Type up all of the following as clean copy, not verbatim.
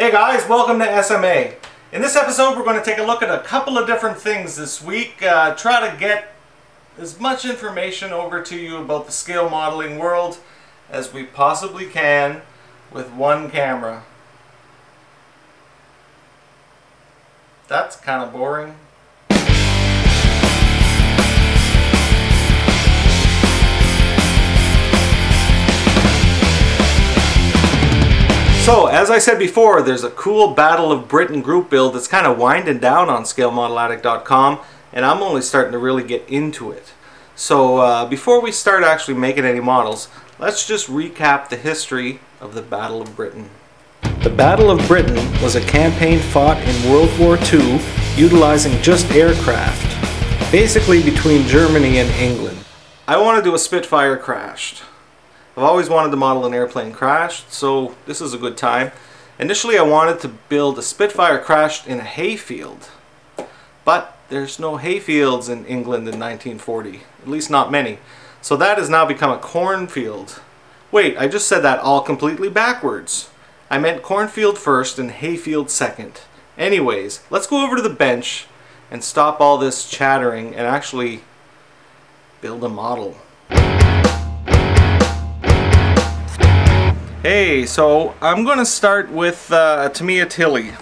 Hey guys, welcome to SMA. In this episode we're going to take a look at a couple of different things this week. Try to get as much information over to you about the scale modeling world as we possibly can with one camera. That's kind of boring. So, as I said before, there's a cool Battle of Britain group build that's kind of winding down on ScaleModelAddict.com, and I'm only starting to really get into it. So, before we start actually making any models, let's just recap the history of the Battle of Britain. The Battle of Britain was a campaign fought in World War II utilizing just aircraft, basically between Germany and England. I want to do a Spitfire crashed. I've always wanted to model an airplane crashed, so this is a good time. Initially I wanted to build a Spitfire crashed in a hayfield, but there's no hayfields in England in 1940, at least not many. So that has now become a cornfield. Wait, I just said that all completely backwards. I meant cornfield first and hayfield second. Anyways, let's go over to the bench and stop all this chattering and actually build a model. Hey, so I'm going to start with a Tamiya Tilly.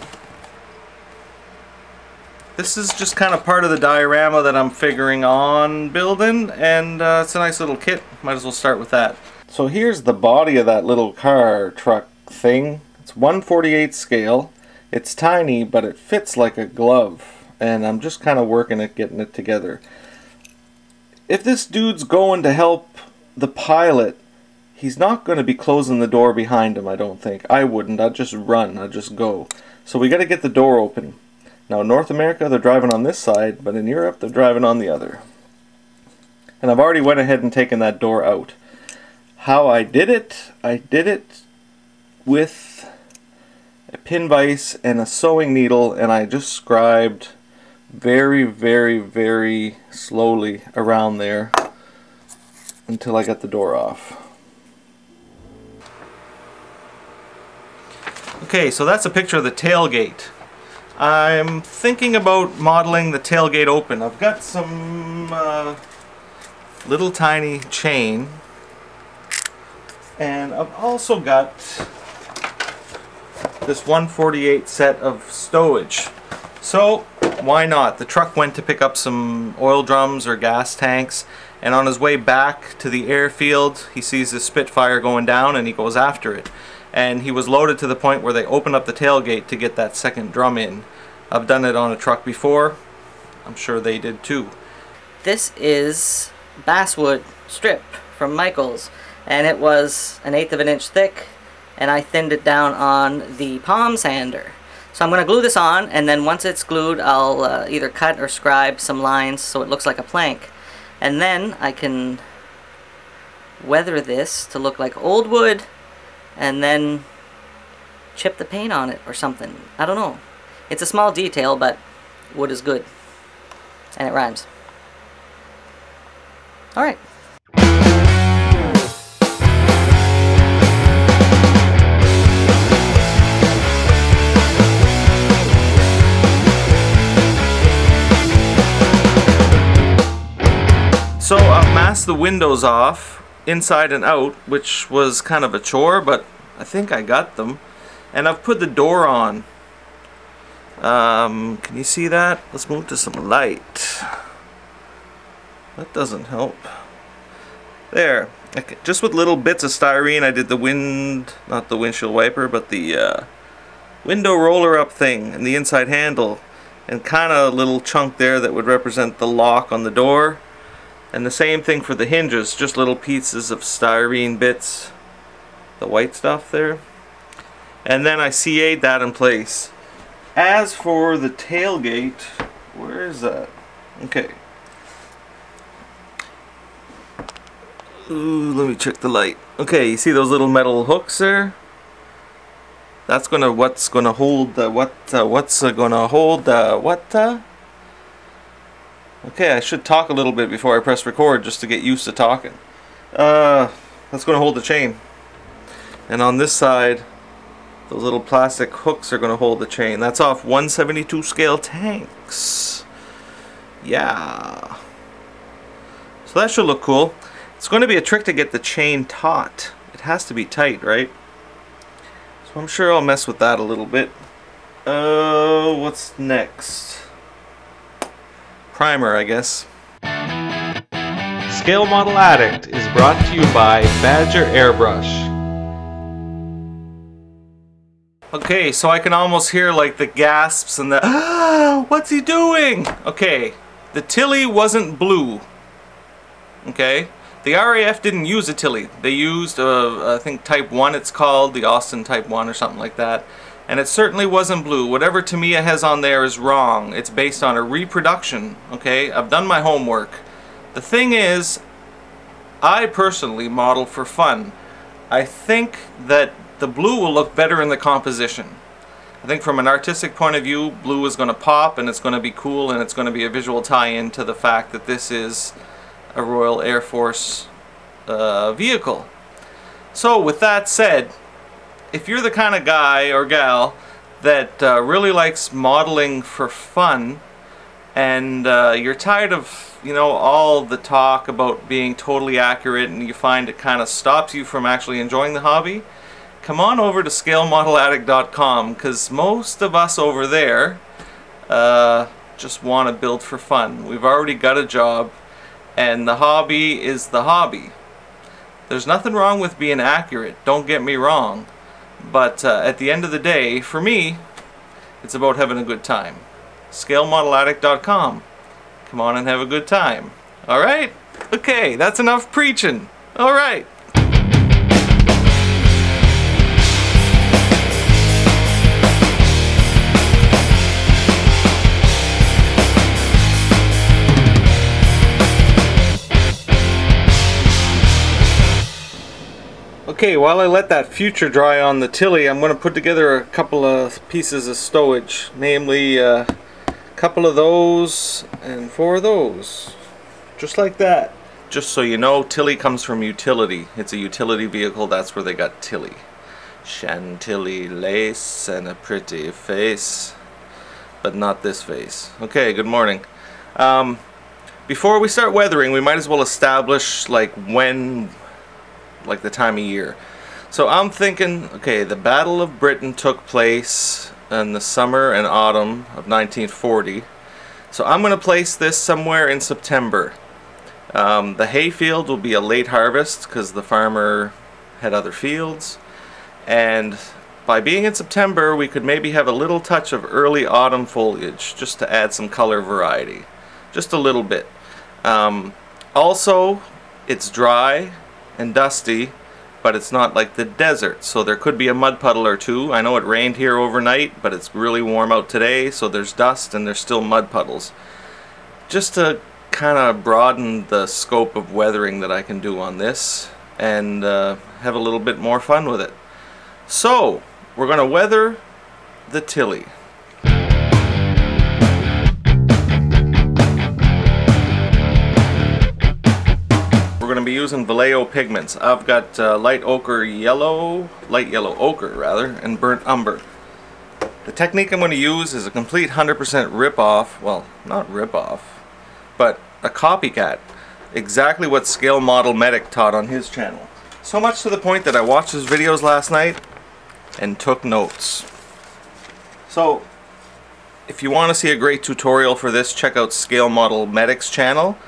This is just kind of part of the diorama that I'm figuring on building, and it's a nice little kit. Might as well start with that. So here's the body of that little car truck thing. It's 1/48 scale. It's tiny, but it fits like a glove, and I'm just kind of working at getting it together. If this dude's going to help the pilot, he's not going to be closing the door behind him, I don't think. I wouldn't. I'd just run. I'd just go. So we got to get the door open. Now in North America they're driving on this side, but in Europe they're driving on the other. And I've already went ahead and taken that door out. How I did it with a pin vise and a sewing needle, and I just scribed very, very, very slowly around there until I got the door off. Okay, so that's a picture of the tailgate. I'm thinking about modeling the tailgate open. I've got some little tiny chain, and I've also got this 1/48 set of stowage. So why not? The truck went to pick up some oil drums or gas tanks, and on his way back to the airfield he sees the Spitfire going down and he goes after it. And he was loaded to the point where they opened up the tailgate to get that second drum in. I've done it on a truck before. I'm sure they did too. This is basswood strip from Michael's, and it was 1/8 of an inch thick, and I thinned it down on the palm sander. So I'm going to glue this on, and then once it's glued I'll either cut or scribe some lines so it looks like a plank. And then I can weather this to look like old wood, and then chip the paint on it or something. I don't know. It's a small detail, but wood is good. And it rhymes. Alright. So I've masked the windows off inside and out, which was kind of a chore, but I think I got them. And I've put the door on. Can you see that? Let's move to some light. That doesn't help. There. Just with little bits of styrene I did the not the windshield wiper, but the window roller up thing and the inside handle, and kind of a little chunk there that would represent the lock on the door. And the same thing for the hinges, just little pieces of styrene bits, the white stuff there. And then I CA'd that in place. As for the tailgate, where is that? Okay. Ooh, let me check the light. Okay, you see those little metal hooks there? That's what's gonna hold Okay, I should talk a little bit before I press record just to get used to talking. That's going to hold the chain. And on this side, Those little plastic hooks are going to hold the chain. That's off 172 scale tanks. Yeah. So that should look cool. It's going to be a trick to get the chain taut. It has to be tight, right? So I'm sure I'll mess with that a little bit. What's next? Primer, I guess. Scale Model Addict is brought to you by Badger Airbrush. Okay, so I can almost hear like the gasps and the what's he doing? Okay, the Tilly wasn't blue. Okay, the RAF didn't use a Tilly. They used I think Type 1 it's called, the Austin Type 1 or something like that. And it certainly wasn't blue. Whatever Tamiya has on there is wrong. It's based on a reproduction. Okay, I've done my homework. The thing is, I personally model for fun. I think that the blue will look better in the composition. I think from an artistic point of view, blue is going to pop and it's going to be cool and it's going to be a visual tie-in to the fact that this is a Royal Air Force vehicle. So with that said, if you're the kind of guy or gal that really likes modeling for fun and you're tired of, you know, all the talk about being totally accurate and you find it kind of stops you from actually enjoying the hobby, come on over to ScaleModelAddict.com, because most of us over there just want to build for fun. We've already got a job and the hobby is the hobby. There's nothing wrong with being accurate, don't get me wrong, but at the end of the day, for me, it's about having a good time. ScaleModelAddict.com. Come on and have a good time. Alright? Okay, that's enough preaching. Alright. Okay, while I let that future dry on the Tilly, I'm going to put together a couple of pieces of stowage, namely a couple of those and 4 of those, just like that. Just so you know, Tilly comes from utility. It's a utility vehicle, that's where they got Tilly. Chantilly lace and a pretty face, but not this face. Okay, good morning. Before we start weathering, we might as well establish like the time of year. So I'm thinking, okay, the Battle of Britain took place in the summer and autumn of 1940. So I'm going to place this somewhere in September. The hayfield will be a late harvest because the farmer had other fields. And by being in September, we could maybe have a little touch of early autumn foliage just to add some color variety. Just a little bit. Also, it's dry and dusty, but it's not like the desert, so there could be a mud puddle or two. I know it rained here overnight, but it's really warm out today, so there's dust and there's still mud puddles. Just to kind of broaden the scope of weathering that I can do on this and have a little bit more fun with it. So we're going to weather the Tilly. We're going to be using Vallejo pigments. I've got light yellow ochre rather, and burnt umber. The technique I'm going to use is a complete 100% rip-off, well, not rip-off, but a copycat. Exactly what ScaleModelMedic taught on his channel. So much to the point that I watched his videos last night and took notes. So, if you want to see a great tutorial for this, check out ScaleModelMedic's channel.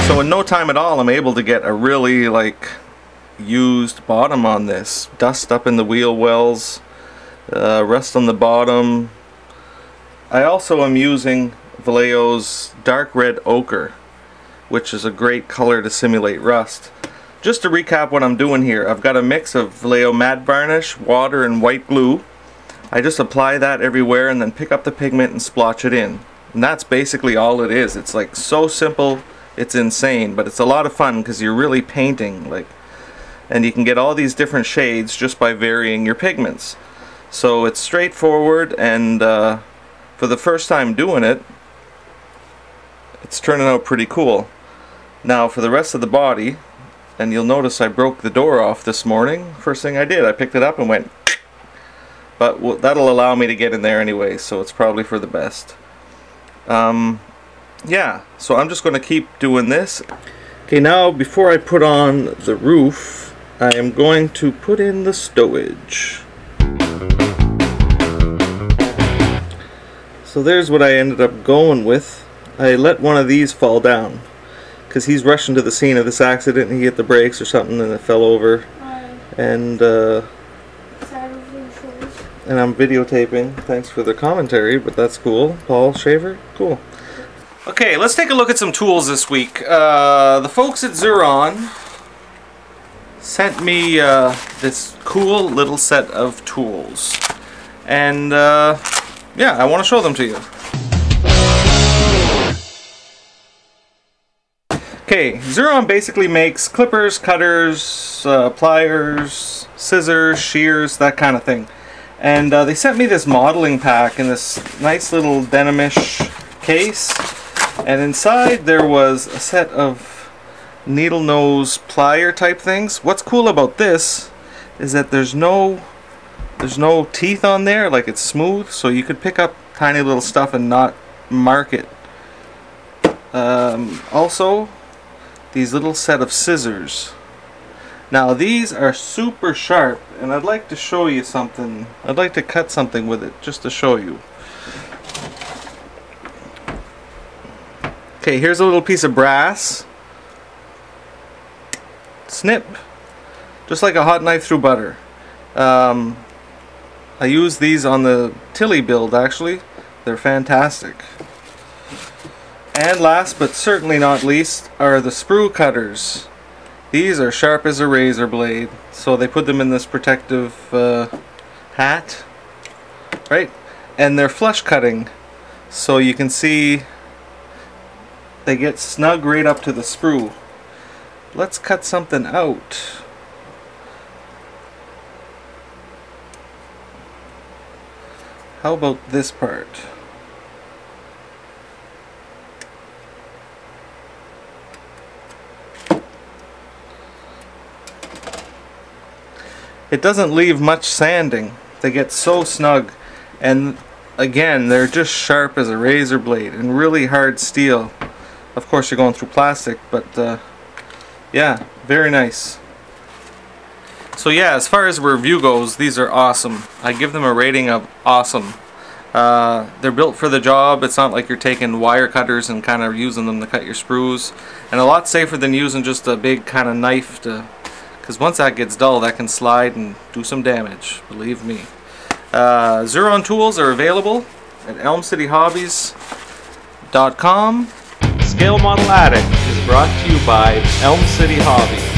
So in no time at all, I'm able to get a really used bottom on this. Dust up in the wheel wells, rust on the bottom. I also am using Vallejo's dark red ochre, which is a great color to simulate rust. Just to recap what I'm doing here, I've got a mix of Vallejo matte varnish, water, and white glue. I just apply that everywhere and then pick up the pigment and splotch it in. And that's basically all it is. It's like so simple. It's insane, but it's a lot of fun because you're really painting, and you can get all these different shades just by varying your pigments. So it's straightforward, and for the first time doing it, it's turning out pretty cool. Now for the rest of the body, and you'll notice I broke the door off this morning. First thing I did, I picked it up and went, but that'll allow me to get in there anyway, so it's probably for the best. Yeah, so I'm just going to keep doing this. Okay, now before I put on the roof, I am going to put in the stowage. So there's what I ended up going with. I let one of these fall down because he's rushing to the scene of this accident and he hit the brakes or something and it fell over. And I'm videotaping. Thanks for the commentary, but that's cool. Paul Shaver, cool. Okay, let's take a look at some tools this week. The folks at Xuron sent me this cool little set of tools, and yeah, I want to show them to you. Okay, Xuron basically makes clippers, cutters, pliers, scissors, shears, that kind of thing. And they sent me this modeling pack in this nice little denimish case. And inside there was a set of needle nose plier type things. What's cool about this is that there's no teeth on there, like it's smooth, so you could pick up tiny little stuff and not mark it. Also, these little set of scissors. Now these are super sharp, and I'd like to show you something. I'd like to cut something with it just to show you. Okay, here's a little piece of brass. Snip. Just like a hot knife through butter. I use these on the Tilly build, actually. They're fantastic. And last but certainly not least are the sprue cutters. These are sharp as a razor blade. So they put them in this protective hat. Right? And they're flush cutting. So you can see they get snug right up to the sprue. Let's cut something out. How about this part? It doesn't leave much sanding. They get so snug, and again, they're just sharp as a razor blade and really hard steel. Of course you're going through plastic, but yeah, very nice. So yeah, as far as review goes, these are awesome. I give them a rating of awesome. They're built for the job. It's not like you're taking wire cutters and kind of using them to cut your sprues. And a lot safer than using just a big kind of knife to, because once that gets dull, that can slide and do some damage, believe me. Xuron tools are available at elmcityhobbies.com. Scale Model Addict is brought to you by Elm City Hobbies.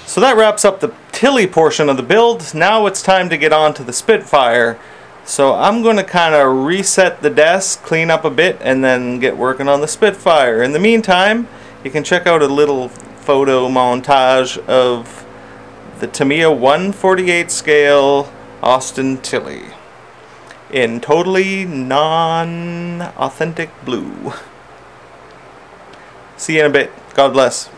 So that wraps up the Tilly portion of the build. Now it's time to get on to the Spitfire. So I'm going to kind of reset the desk, clean up a bit, and then get working on the Spitfire. In the meantime, you can check out a little photo montage of the Tamiya 1/48 scale Austin Tilly in totally non-authentic blue. See you in a bit. God bless.